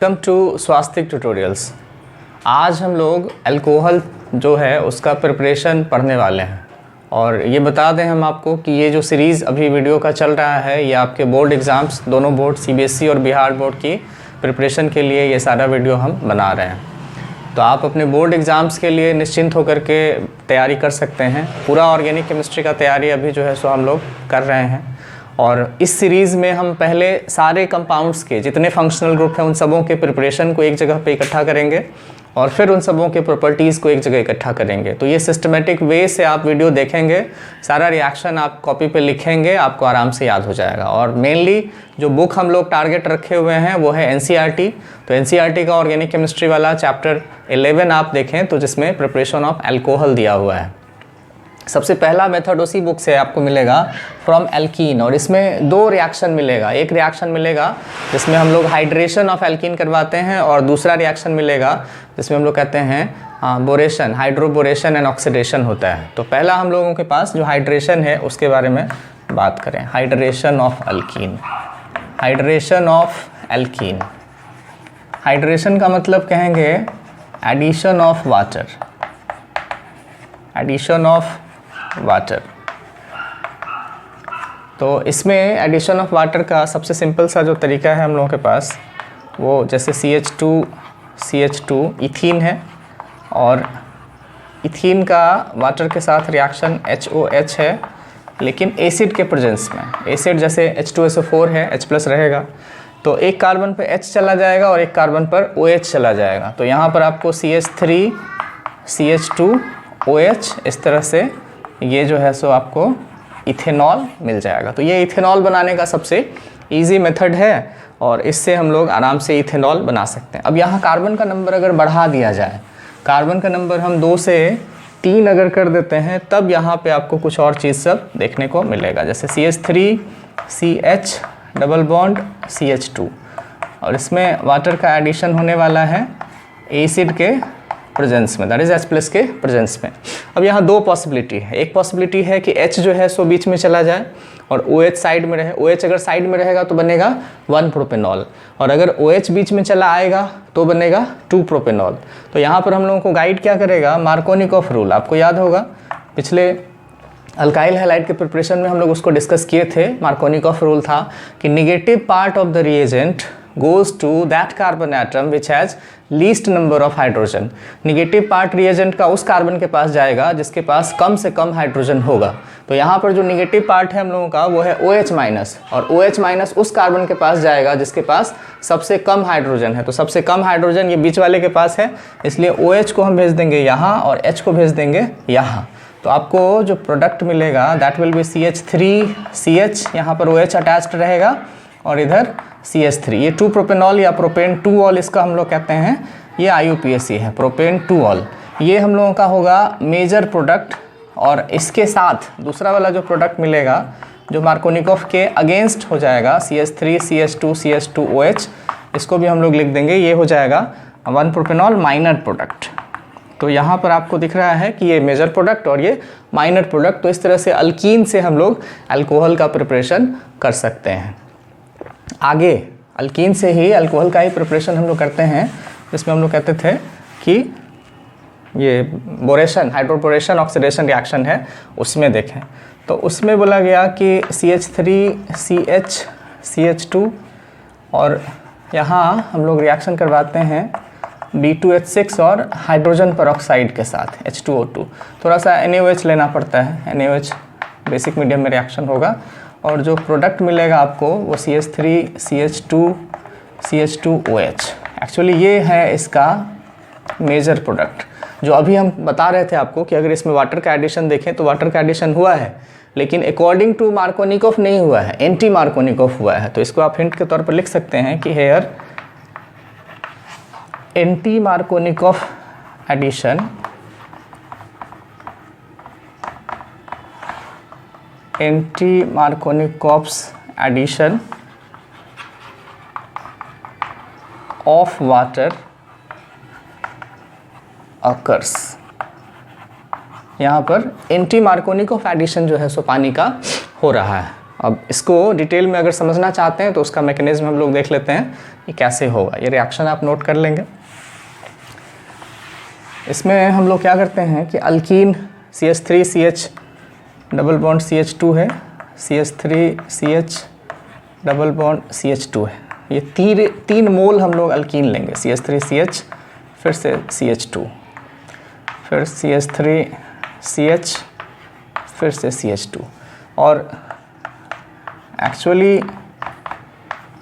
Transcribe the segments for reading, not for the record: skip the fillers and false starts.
Welcome to Swastik tutorials. आज हम लोग अल्कोहल जो है उसका प्रिपरेशन पढ़ने वाले हैं। और ये बता दें हम आपको कि ये जो सीरीज़ अभी वीडियो का चल रहा है ये आपके बोर्ड एग्ज़ाम्स, दोनों बोर्ड सीबीएसई और बिहार बोर्ड की प्रिपरेशन के लिए ये सारा वीडियो हम बना रहे हैं। तो आप अपने बोर्ड एग्ज़ाम्स के लिए निश्चिंत होकर के तैयारी कर सकते हैं। पूरा ऑर्गेनिक केमिस्ट्री का तैयारी अभी जो है सो हम लोग कर रहे हैं। और इस सीरीज़ में हम पहले सारे कंपाउंड्स के जितने फंक्शनल ग्रुप हैं उन सबों के प्रिपरेशन को एक जगह पे इकट्ठा करेंगे और फिर उन सबों के प्रॉपर्टीज़ को एक जगह इकट्ठा करेंगे। तो ये सिस्टमेटिक वे से आप वीडियो देखेंगे, सारा रिएक्शन आप कॉपी पे लिखेंगे, आपको आराम से याद हो जाएगा। और मेनली जो बुक हम लोग टारगेट रखे हुए हैं वो है एनसीईआरटी। तो एनसीईआरटी का ऑर्गेनिक केमिस्ट्री वाला चैप्टर 11 आप देखें तो जिसमें प्रिपरेशन ऑफ अल्कोहल दिया हुआ है। सबसे पहला मेथड उसी बुक से आपको मिलेगा फ्रॉम एल्कीन, और इसमें दो रिएक्शन मिलेगा। एक रिएक्शन मिलेगा जिसमें हम लोग हाइड्रेशन ऑफ एल्कीन करवाते हैं और दूसरा रिएक्शन मिलेगा जिसमें हम लोग कहते हैं बोरेशन, हाइड्रोबोरेशन एंड ऑक्सीडेशन होता है। तो पहला हम लोगों के पास जो हाइड्रेशन है उसके बारे में बात करें। Hydration of alkene, hydration of alkene. Hydration का मतलब कहेंगे addition of water, addition of water. तो इसमें एडिशन ऑफ वाटर का सबसे सिंपल सा जो तरीका है हम लोगों के पास वो जैसे CH2 इथीन है और इथीन का वाटर के साथ रिएक्शन HOH है, लेकिन एसिड के प्रेजेंस में। एसिड जैसे H2SO4 है, H+ रहेगा, तो एक कार्बन पे H चला जाएगा और एक कार्बन पर OH चला जाएगा। तो यहाँ पर आपको CH3 CH2 OH इस तरह से ये जो है सो आपको इथेनॉल मिल जाएगा। तो ये इथेनॉल बनाने का सबसे इजी मेथड है और इससे हम लोग आराम से इथेनॉल बना सकते हैं। अब यहाँ कार्बन का नंबर अगर बढ़ा दिया जाए, कार्बन का नंबर हम 2 से 3 अगर कर देते हैं, तब यहाँ पे आपको कुछ और चीज़ सब देखने को मिलेगा। जैसे CH3 CH double bond CH2, और इसमें वाटर का एडिशन होने वाला है एसिड के प्रेजेंस में, दैट इज H+ के प्रेजेंस में। अब यहाँ दो पॉसिबिलिटी है। एक पॉसिबिलिटी है कि H जो है सो बीच में चला जाए और OH साइड में रहे। OH अगर साइड में रहेगा तो बनेगा 1 प्रोपेनॉल, और अगर OH बीच में चला आएगा तो बनेगा 2 प्रोपेनॉल। तो यहाँ पर हम लोगों को गाइड क्या करेगा, मार्कोनिकॉफ रूल। आपको याद होगा पिछले अल्काइल हैलाइड के प्रिपरेशन में हम लोग उसको डिस्कस किए थे। मार्कोनिकॉफ रूल था कि negative part of the reagent goes to that carbon atom which has least number of hydrogen। Negative part reagent का उस कार्बन के पास जाएगा जिसके पास कम से कम हाइड्रोजन होगा। तो यहाँ पर जो निगेटिव पार्ट है हम लोगों का वो है OH-, और OH- उस कार्बन के पास जाएगा जिसके पास सबसे कम हाइड्रोजन है। तो सबसे कम हाइड्रोजन ये बीच वाले के पास है, इसलिए OH को हम भेज देंगे यहाँ और H को भेज देंगे यहाँ। तो आपको जो प्रोडक्ट मिलेगा that will be CH3 CH, यहाँ पर OH अटैच्ड रहेगा और इधर CH3। ये 2 प्रोपेनॉल या प्रोपेन 2ऑल इसका हम लोग कहते हैं। ये IUPAC है, प्रोपेन 2ऑल। ये हम लोगों का होगा मेजर प्रोडक्ट, और इसके साथ दूसरा वाला जो प्रोडक्ट मिलेगा जो मार्कोनिकॉफ के अगेंस्ट हो जाएगा CH3 CH2 CH2 OH, इसको भी हम लोग लिख देंगे। ये हो जाएगा 1 प्रोपेनॉल माइनर प्रोडक्ट। तो यहाँ पर आपको दिख रहा है कि ये मेजर प्रोडक्ट और ये माइनर प्रोडक्ट। तो इस तरह से अल्कीन से हम लोग अल्कोहल का प्रिपरेशन कर सकते हैं। आगे अल्कीन से ही अल्कोहल का ही प्रिपरेशन हम लोग करते हैं, जिसमें हम लोग कहते थे कि ये बोरेशन, हाइड्रोबोरेशन ऑक्सीडेशन रिएक्शन है, उसमें देखें। तो उसमें बोला गया कि CH3 CH CH2, और यहाँ हम लोग रिएक्शन करवाते हैं B2H6 और हाइड्रोजन पेरोक्साइड के साथ H2O2। थोड़ा सा NaOH लेना पड़ता है, NaOH बेसिक मीडियम में रिएक्शन होगा, और जो प्रोडक्ट मिलेगा आपको वो CH3 CH2 OH। एक्चुअली ये है इसका मेजर प्रोडक्ट, जो अभी हम बता रहे थे आपको कि अगर इसमें वाटर का एडिशन देखें तो वाटर का एडिशन हुआ है, लेकिन अकॉर्डिंग टू मार्कोनिकॉफ नहीं हुआ है, एंटी मार्कोनिकॉफ हुआ है। तो इसको आप हिंट के तौर पर लिख सकते हैं कि here anti Markovnikov addition anti-Markovnikov's addition of water occurs। यहाँ पर एंटी मार्कोनिकॉफ एडिशन जो है सो पानी का हो रहा है। अब इसको डिटेल में अगर समझना चाहते हैं तो उसका मैकेनिज्म हम लोग देख लेते हैं कि कैसे होगा। ये रिएक्शन आप नोट कर लेंगे। इसमें हम लोग क्या करते हैं कि alkyne CH3 CH double bond CH2 है, CH3 CH double bond CH2 है। ये तीन मोल हम लोग अल्कीन लेंगे, CH3 CH फिर से CH2 फिर CH3 CH फिर से CH2 और एक्चुअली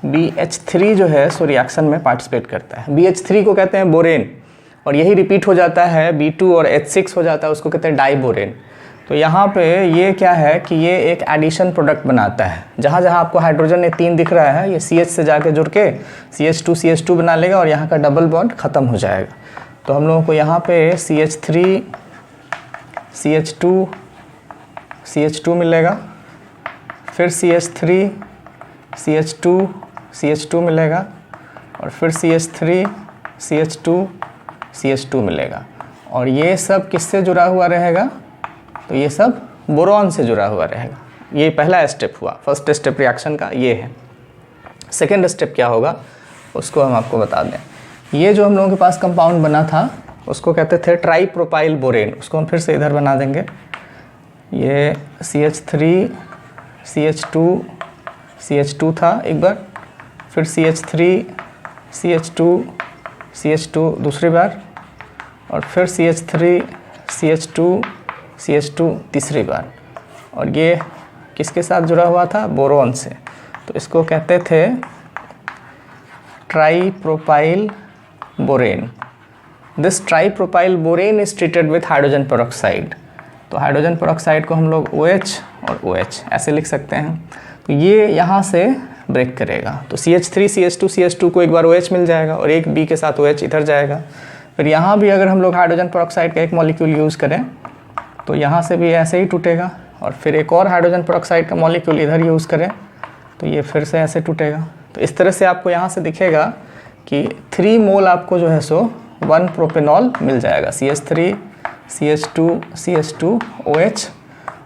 BH3 जो है सो रिएक्शन में पार्टिसिपेट करता है। BH3 को कहते हैं बोरेन और यही रिपीट हो जाता है B2 और H6 हो जाता है, उसको कहते हैं डाइबोरेन। तो यहाँ पे ये क्या है कि ये एक एडिशन प्रोडक्ट बनाता है। जहाँ जहाँ आपको हाइड्रोजन ये 3 दिख रहा है, ये CH से जाके जुड़ के CH2 बना लेगा और यहाँ का डबल बॉन्ड ख़त्म हो जाएगा। तो हम लोगों को यहाँ पे CH3 CH2 मिलेगा, फिर CH3 CH2 मिलेगा और फिर CH3 CH2 मिलेगा। और ये सब किससे जुड़ा हुआ रहेगा? तो ये सब बोरॉन से जुड़ा हुआ रहेगा। ये पहला स्टेप हुआ, फर्स्ट स्टेप रिएक्शन का ये है। सेकेंड स्टेप क्या होगा उसको हम आपको बता दें। ये जो हम लोगों के पास कंपाउंड बना था उसको कहते थे ट्राईप्रोपाइल बोरेन। उसको हम फिर से इधर बना देंगे। ये CH3 CH2 था एक बार, फिर CH3 CH2 दूसरी बार और फिर CH3 CH2 तीसरी बार। और ये किसके साथ जुड़ा हुआ था? बोरॉन से। तो इसको कहते थे tripropyl borane. This tripropyl borane is treated with hydrogen peroxide. तो हाइड्रोजन पेरोक्साइड को हम लोग OH और OH ऐसे लिख सकते हैं। तो ये यहाँ से ब्रेक करेगा। तो CH3 CH2 को एक बार OH मिल जाएगा और एक B के साथ OH इधर जाएगा। फिर यहाँ भी अगर हम लोग हाइड्रोजन पेरोक्साइड का एक मॉलिक्यूल यूज़ करें तो यहाँ से भी ऐसे ही टूटेगा और फिर एक और हाइड्रोजन पेरोक्साइड का मॉलिक्यूल इधर यूज़ करें तो ये फिर से ऐसे टूटेगा। तो इस तरह से आपको यहाँ से दिखेगा कि 3 मोल आपको जो है सो 1 प्रोपेनॉल मिल जाएगा। CH3 CH2 OH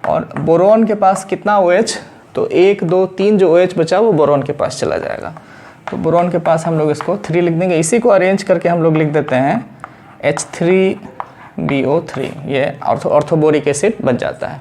और बोरॉन के पास कितना OH? तो 1 2 3 जो OH बचा वो बोरॉन के पास चला जाएगा। तो बोरॉन के पास हम लोग इसको 3 लिख देंगे। इसी को अरेंज करके हम लोग लिख देते हैं H3BO3। ये ऑर्थोबोरिक एसिड बन जाता है।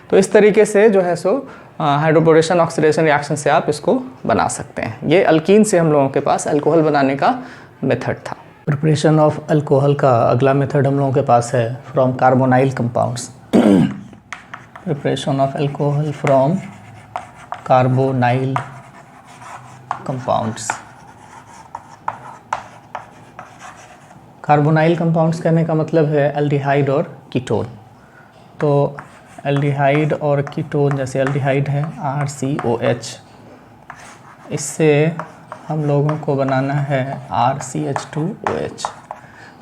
तो इस तरीके से जो है सो हाइड्रोबोरेशन ऑक्सीडेशन रिएक्शन से आप इसको बना सकते हैं। ये अल्कीन से हम लोगों के पास अल्कोहल बनाने का मेथड था। प्रिपरेशन ऑफ अल्कोहल का अगला मेथड हम लोगों के पास है from carbonyl compounds. Preparation of alcohol from carbonyl compounds. Carbonyl compounds कहने का मतलब है एल्डिहाइड और कीटोन। तो एल्डिहाइड और कीटोन, जैसे एल्डिहाइड है RCOH, इससे हम लोगों को बनाना है RCH2OH।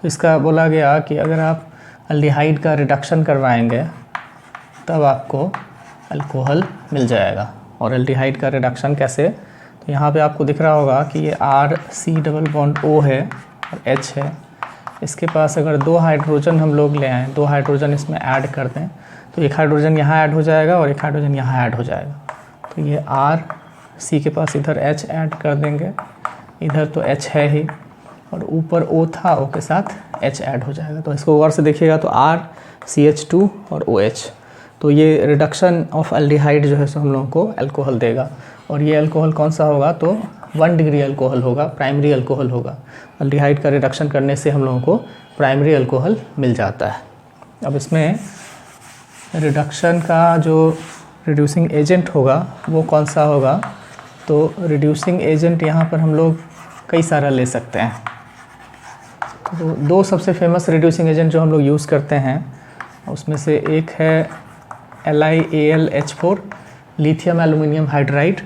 तो इसका बोला गया कि अगर आप एल्डिहाइड का रिडक्शन करवाएंगे तब आपको अल्कोहल मिल जाएगा। और एल्डिहाइड का रिडक्शन कैसे? तो यहाँ पे आपको दिख रहा होगा कि ये RC डबल बॉन्ड O है और H है। इसके पास अगर 2 हाइड्रोजन हम लोग ले आएँ, 2 हाइड्रोजन इसमें ऐड कर दें तो एक हाइड्रोजन यहाँ ऐड हो जाएगा और एक हाइड्रोजन यहाँ ऐड हो जाएगा। तो ये RC के पास इधर H ऐड कर देंगे, इधर तो H है ही और ऊपर O था, O के साथ H ऐड हो जाएगा। तो इसको गौर से देखिएगा तो RCH2 और OH। तो ये रिडक्शन ऑफ एल्डिहाइड जो है सो हम लोगों को अल्कोहल देगा। और ये अल्कोहल कौन सा होगा? तो 1 डिग्री अल्कोहल होगा, प्राइमरी अल्कोहल होगा। एल्डिहाइड का रिडक्शन करने से हम लोगों को प्राइमरी अल्कोहल मिल जाता है। अब इसमें रिडक्शन का जो रिड्यूसिंग एजेंट होगा वो कौन सा होगा? तो रिड्यूसिंग एजेंट यहाँ पर हम लोग कई सारा ले सकते हैं। तो 2 सबसे फेमस रिड्यूसिंग एजेंट जो हम लोग यूज़ करते हैं उसमें से एक है LiAlH4 लिथियम एल्युमिनियम हाइड्राइड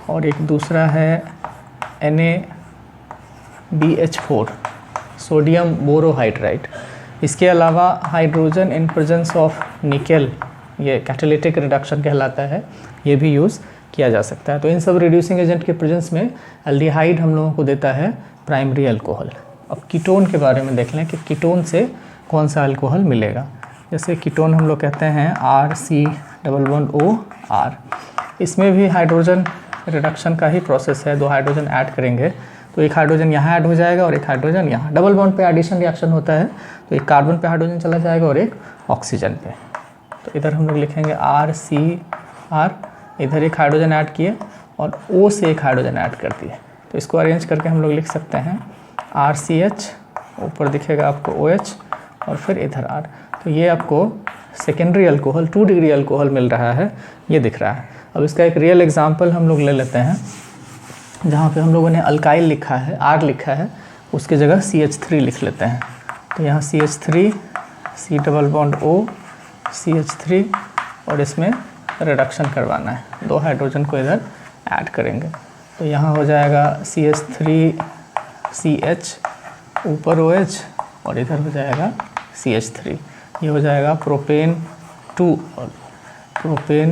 और एक दूसरा है NaBH4 सोडियम बोरोहाइड्राइड। इसके अलावा hydrogen in presence of nickel, ये कैटालिटिक रिडक्शन कहलाता है, ये भी यूज़ किया जा सकता है। तो इन सब रिड्यूसिंग एजेंट के प्रेजेंस में एल्डिहाइड हम लोगों को देता है प्राइमरी अल्कोहल। अब कीटोन के बारे में देख लें कि कीटोन से कौन सा अल्कोहल मिलेगा। जैसे कीटोन हम लोग कहते हैं RC डबल बॉन्ड OR। इसमें भी हाइड्रोजन रिडक्शन का ही प्रोसेस है, 2 हाइड्रोजन ऐड करेंगे तो एक हाइड्रोजन यहाँ ऐड हो जाएगा और एक हाइड्रोजन यहाँ। डबल बॉन्ड पे एडिशन रिएक्शन होता है तो एक कार्बन पे हाइड्रोजन चला जाएगा और एक ऑक्सीजन पे। तो इधर हम लोग लिखेंगे RCR, इधर एक हाइड्रोजन ऐड किए और O से एक हाइड्रोजन ऐड कर दिए। तो इसको अरेंज करके हम लोग लिख सकते हैं RCH, ऊपर दिखेगा आपको OH और फिर इधर R। तो ये आपको सेकेंडरी अल्कोहल 2 डिग्री अल्कोहल मिल रहा है, ये दिख रहा है। अब इसका एक रियल एग्जांपल हम लोग ले लेते हैं, जहाँ पे हम लोगों ने अल्काइल लिखा है, R लिखा है, उसकी जगह CH3 लिख लेते हैं। तो यहाँ CH3, C double bond O, CH3 और इसमें रिडक्शन करवाना है, 2 हाइड्रोजन को इधर ऐड करेंगे। तो यहाँ हो जाएगा CH3CH, ऊपर OH और इधर हो जाएगा CH3। ये हो जाएगा प्रोपेन 2ऑल। प्रोपेन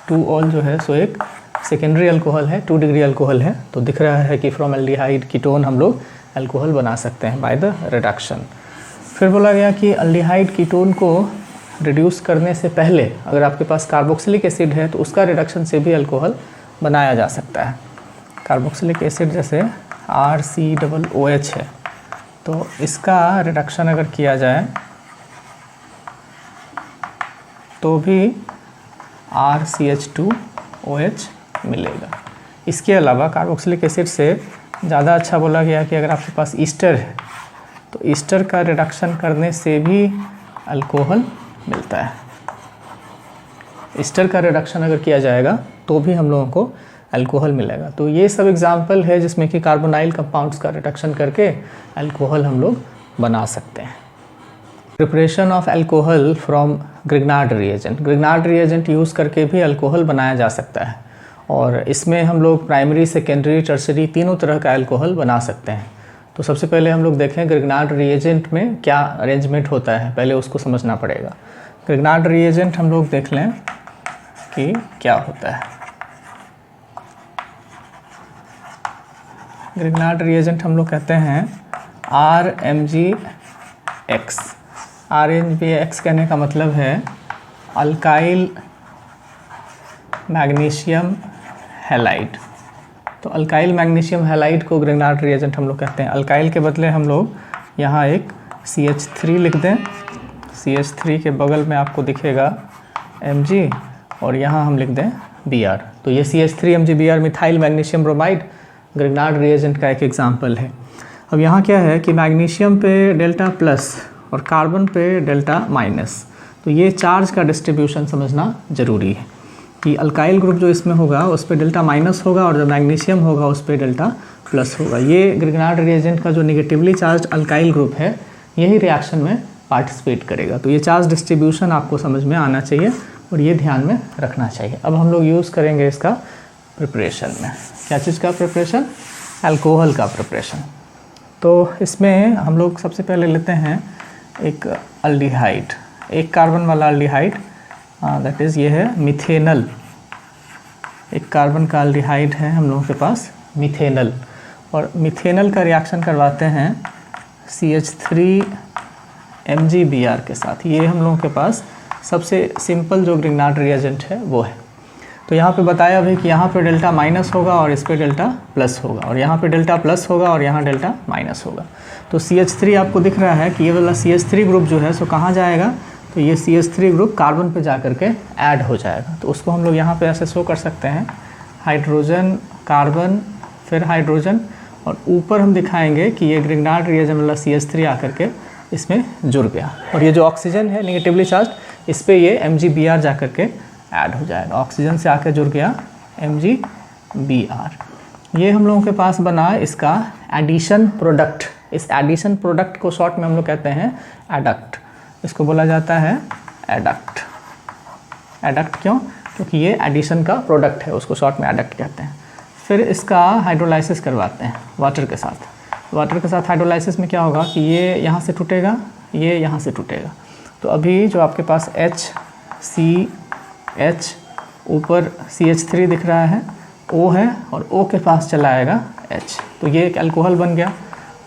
2ऑल जो है सो एक सेकेंडरी अल्कोहल है, 2 डिग्री अल्कोहल है। तो दिख रहा है कि फ्रॉम एल्डिहाइड कीटोन हम लोग अल्कोहल बना सकते हैं बाय द रिडक्शन। फिर बोला गया कि एल्डिहाइड कीटोन को रिड्यूस करने से पहले अगर आपके पास कार्बोक्सिलिक एसिड है तो उसका रिडक्शन से भी अल्कोहल बनाया जा सकता है। कार्बोक्सिलिक एसिड जैसे RCOOH है, तो इसका रिडक्शन अगर किया जाए तो भी RCH2OH मिलेगा। इसके अलावा कार्बोक्सिलिक एसिड से ज़्यादा अच्छा बोला गया कि अगर आपके पास ईस्टर है तो ईस्टर का रिडक्शन करने से भी अल्कोहल मिलता है। ईस्टर का रिडक्शन अगर किया जाएगा तो भी हम लोगों को अल्कोहल मिलेगा। तो ये सब एग्जाम्पल है जिसमें कि कार्बोनाइल कंपाउंड्स का रिडक्शन करके अल्कोहल हम लोग बना सकते हैं। Preparation of alcohol from Grignard reagent. Grignard reagent use करके भी अल्कोहल बनाया जा सकता है और इसमें हम लोग प्राइमरी, सेकेंडरी, टर्सरी तीनों तरह का अल्कोहल बना सकते हैं। तो सबसे पहले हम लोग देखें ग्रिग्नार्ड रिएजेंट में क्या अरेंजमेंट होता है, पहले उसको समझना पड़ेगा। ग्रिग्नार्ड रिएजेंट हम लोग देख लें कि क्या होता है। ग्रिग्नार्ड रिएजेंट हम लोग कहते हैं RMgX। RMgX कहने का मतलब है अल्काइल मैग्नीशियम हैलाइड। तो अल्काइल मैग्नीशियम हैलाइड को ग्रिग्नार्ड रिएजेंट हम लोग कहते हैं। अल्काइल के बदले हम लोग यहाँ एक CH3 लिख दें, CH3 के बगल में आपको दिखेगा Mg और यहाँ हम लिख दें Br। तो ये CH3MgBr methyl magnesium bromide Grignard reagent का एक एग्जाम्पल है। अब यहाँ क्या है कि मैग्नीशियम पे डेल्टा प्लस और कार्बन पे डेल्टा माइनस, तो ये चार्ज का डिस्ट्रीब्यूशन समझना ज़रूरी है कि अल्काइल ग्रुप जो इसमें होगा उस पर डेल्टा माइनस होगा और जो मैग्नीशियम होगा उस पर डेल्टा प्लस होगा। ये ग्रिग्नार्ड रिएजेंट का जो निगेटिवली चार्ज अल्काइल ग्रुप है यही रिएक्शन में पार्टिसिपेट करेगा। तो ये चार्ज डिस्ट्रीब्यूशन आपको समझ में आना चाहिए और ये ध्यान में रखना चाहिए। अब हम लोग यूज़ करेंगे इसका प्रिपरेशन में। क्या चीज़ का प्रिपरेशन? अल्कोहल का प्रिपरेशन। तो इसमें हम लोग सबसे पहले लेते हैं एक अल्डिहाइड, एक कार्बन वाला अल्डिहाइड, दैट इज़ ये है मिथेनल। एक कार्बन का अल्डिहाइड है हम लोगों के पास मिथेनल, और मिथेनल का रिएक्शन करवाते हैं CH3MgBr के साथ। ये हम लोगों के पास सबसे सिंपल जो ग्रिग्नार्ड रिएजेंट है वो है। तो यहाँ पे बताया भी कि यहाँ पे डेल्टा माइनस होगा और इस पे डेल्टा प्लस होगा, और यहाँ पे डेल्टा प्लस होगा और यहाँ डेल्टा माइनस होगा। तो CH3 आपको दिख रहा है कि ये वाला CH3 ग्रुप जो है सो कहाँ जाएगा, तो ये CH3 ग्रुप कार्बन पे जा करके ऐड हो जाएगा। तो उसको हम लोग यहाँ पे ऐसे शो कर सकते हैं, हाइड्रोजन, कार्बन, फिर हाइड्रोजन, और ऊपर हम दिखाएंगे कि ये ग्रिग्नार्ड रिएजेंट वाला CH3 आकर के इसमें जुड़ गया, और ये जो ऑक्सीजन है निगेटिवली चार्ज, इस पर ये MgBr जा करके ऐड हो जाएगा। ऑक्सीजन से आकर जुड़ गया MgBr। ये हम लोगों के पास बना इसका एडिशन प्रोडक्ट। इस एडिशन प्रोडक्ट को शॉर्ट में हम लोग कहते हैं एडक्ट। इसको बोला जाता है एडक्ट। एडक्ट क्यों? क्योंकि ये एडिशन का प्रोडक्ट है, उसको शॉर्ट में एडक्ट कहते हैं। फिर इसका हाइड्रोलाइसिस करवाते हैं वाटर के साथ। वाटर के साथ हाइड्रोलाइसिस में क्या होगा कि ये यहाँ से टूटेगा, ये यहाँ से टूटेगा। तो अभी जो आपके पास HCH, ऊपर CH3 दिख रहा है, O है, और O के पास चला आएगा H। तो ये एक अल्कोहल बन गया।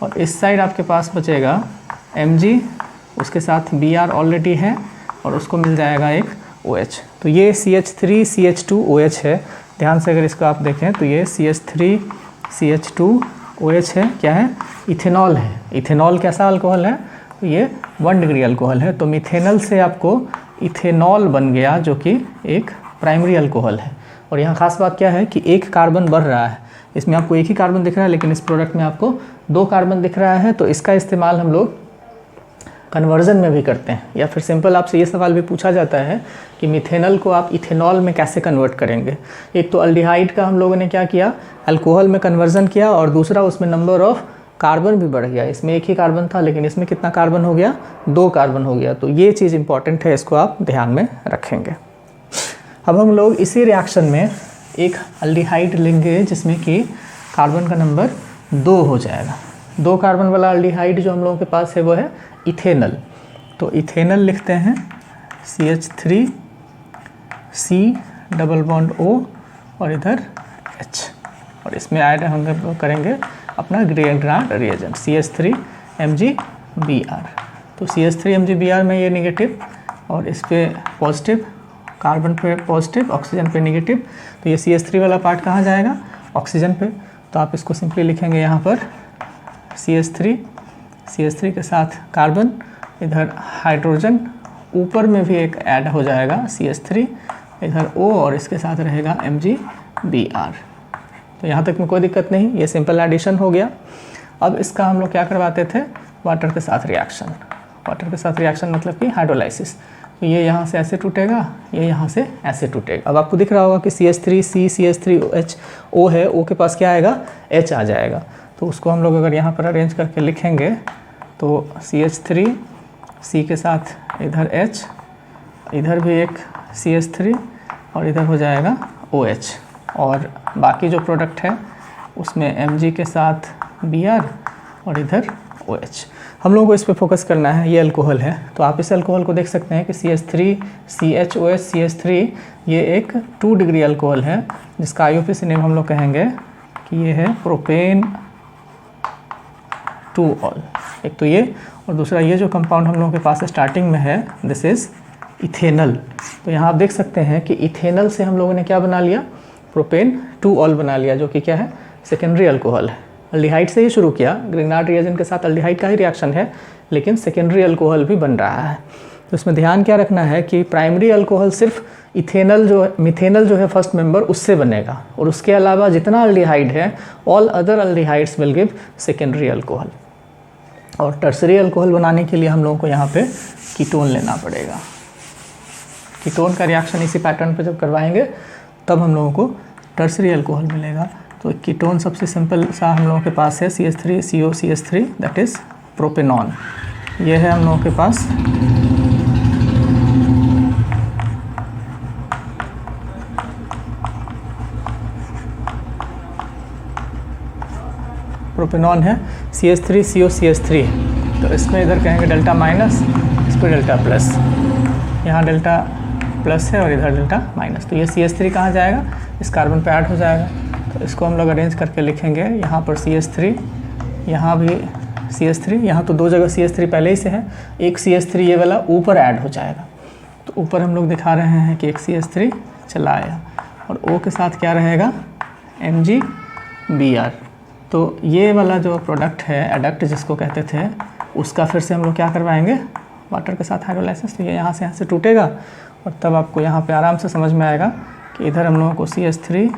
और इस साइड आपके पास बचेगा Mg, उसके साथ Br ऑलरेडी है, और उसको मिल जाएगा एक OH। तो ये CH3CH2OH है। ध्यान से अगर इसको आप देखें तो ये CH3CH2OH है, क्या है, इथेनॉल है। इथेनॉल कैसा अल्कोहल है, तो ये 1 डिग्री अल्कोहल है। तो मिथेनल से आपको इथेनॉल बन गया जो कि एक प्राइमरी अल्कोहल है। और यहाँ खास बात क्या है कि एक कार्बन बढ़ रहा है, इसमें आपको एक ही कार्बन दिख रहा है लेकिन इस प्रोडक्ट में आपको 2 कार्बन दिख रहा है। तो इसका इस्तेमाल हम लोग कन्वर्जन में भी करते हैं। या फिर सिंपल आपसे ये सवाल भी पूछा जाता है कि मिथेनल को आप इथेनॉल में कैसे कन्वर्ट करेंगे। एक तो अल्डिहाइड का हम लोगों ने क्या किया, अल्कोहल में कन्वर्जन किया, और दूसरा उसमें नंबर ऑफ कार्बन भी बढ़ गया। इसमें एक ही कार्बन था लेकिन इसमें कितना कार्बन हो गया, 2 कार्बन हो गया। तो ये चीज़ इंपॉर्टेंट है, इसको आप ध्यान में रखेंगे। अब हम लोग इसी रिएक्शन में एक अल्डिहाइड लेंगे जिसमें कि कार्बन का नंबर 2 हो जाएगा। 2 कार्बन वाला अल्डिहाइड जो हम लोगों के पास है वो है इथेनल। तो इथेनल लिखते हैं CH3C डबल बॉन्ड O और इधर H, और इसमें ऐड हम करेंगे अपना ग्रेगनार्ड रिएजेंट CH3MgBr। तो CH3MgBr में ये नेगेटिव और इस पे पॉजिटिव, कार्बन पे पॉजिटिव, ऑक्सीजन पे नेगेटिव। तो ये CH3 वाला पार्ट कहाँ जाएगा, ऑक्सीजन पे। तो आप इसको सिंपली लिखेंगे यहाँ पर CH3 के साथ कार्बन, इधर हाइड्रोजन, ऊपर में भी एक ऐड हो जाएगा CH3, इधर O और इसके साथ रहेगा MgBr। तो यहाँ तक में कोई दिक्कत नहीं, ये सिंपल एडिशन हो गया। अब इसका हम लोग क्या करवाते थे, वाटर के साथ रिएक्शन। वाटर के साथ रिएक्शन मतलब कि हाइड्रोलाइसिस। तो ये यहाँ से ऐसे टूटेगा, ये यहाँ से ऐसे टूटेगा। अब आपको दिख रहा होगा कि CH3C CH3OH O है, O के पास क्या आएगा, H आ जाएगा। तो उसको हम लोग अगर यहाँ पर अरेंज करके लिखेंगे तो CH3C के साथ इधर H, इधर भी एक CH3 और इधर हो जाएगा OH, और बाकी जो प्रोडक्ट है उसमें Mg के साथ Br और इधर OH। हम लोगों को इस पे फोकस करना है, ये अल्कोहल है। तो आप इस अल्कोहल को देख सकते हैं कि CH3CHOH CH3 ये एक 2 डिग्री अल्कोहल है जिसका IUPAC नेम हम लोग कहेंगे कि ये है प्रोपेन 2ऑल। एक तो ये, और दूसरा ये जो कंपाउंड हम लोगों के पास स्टार्टिंग में है दिस इज़ इथेनल। तो यहाँ आप देख सकते हैं कि इथेनल से हम लोगों ने क्या बना लिया, प्रोपेन 2ऑल बना लिया, जो कि क्या है, सेकेंडरी अल्कोहल है। अल्डिहाइड से ही शुरू किया, ग्रिग्नार्ड रिएजेंट के साथ अल्डिहाइड का ही रिएक्शन है, लेकिन सेकेंडरी अल्कोहल भी बन रहा है। तो इसमें ध्यान क्या रखना है कि प्राइमरी अल्कोहल सिर्फ इथेनल जो मिथेनल जो है फर्स्ट मेंबर उससे बनेगा, और उसके अलावा जितना अल्डिहाइड है all other aldehydes will give secondary alcohol. और टर्सरी अल्कोहल बनाने के लिए हम लोगों को यहाँ पे कीटोन लेना पड़ेगा। कीटोन का रिएक्शन इसी पैटर्न पे जब करवाएंगे तब हम लोगों को टर्सरी अल्कोहल मिलेगा। तो कीटोन सबसे सिंपल सा हम लोगों के पास है CH3COCH3 दैट इज़ प्रोपेनॉन। ये है हम लोगों के पास। प्रोपेनॉन है CH3COCH3। तो इसमें इधर कहेंगे डेल्टा माइनस, इस पर डेल्टा प्लस, यहाँ डेल्टा प्लस है और इधर डेल्टा माइनस। तो ये CH3 कहाँ जाएगा, इस कार्बन पे ऐड हो जाएगा। तो इसको हम लोग अरेंज करके लिखेंगे, यहाँ पर CH3, यहाँ भी CH3, यहाँ तो 2 जगह CH3 पहले ही से है, एक CH3 ये वाला ऊपर ऐड हो जाएगा। तो ऊपर हम लोग दिखा रहे हैं कि एक CH3 चला आया, और O के साथ क्या रहेगा, MgBr। तो ये वाला जो प्रोडक्ट है एडक्ट जिसको कहते थे, उसका फिर से हम लोग क्या करवाएंगे, वाटर के साथ हाइड्रोलाइसिस। तो ये यहाँ से टूटेगा, और तब आपको यहाँ पे आराम से समझ में आएगा कि इधर हम लोगों को CH3,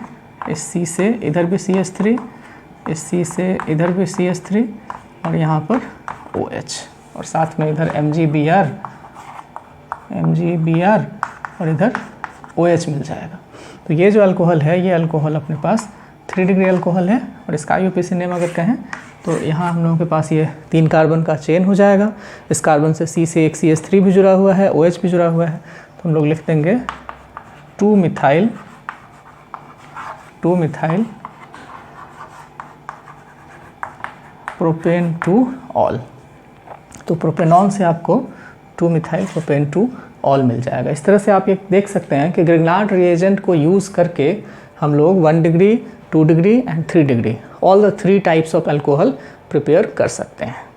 इस C से इधर भी CH3, इस C से इधर भी CH3, और यहाँ पर OH, और साथ में इधर MgBr और इधर OH मिल जाएगा। तो ये जो अल्कोहल है, ये अल्कोहल अपने पास 3 डिग्री अल्कोहल है, और इसका IUPAC नेम अगर कहें तो यहाँ हम लोगों के पास ये 3 कार्बन का चेन हो जाएगा। इस कार्बन से C से एक CH3 भी जुड़ा हुआ है, OH भी जुड़ा हुआ है। तो हम लोग लिख देंगे 2 मिथाइल प्रोपेन 2ऑल। तो प्रोपेनॉन से आपको 2 मिथाइल प्रोपेन 2ऑल मिल जाएगा। इस तरह से आप ये देख सकते हैं कि ग्रिग्नार्ड रिएजेंट को यूज़ करके हम लोग 1 degree, 2 degree and 3 degree all the 3 types of alcohol prepare कर सकते हैं।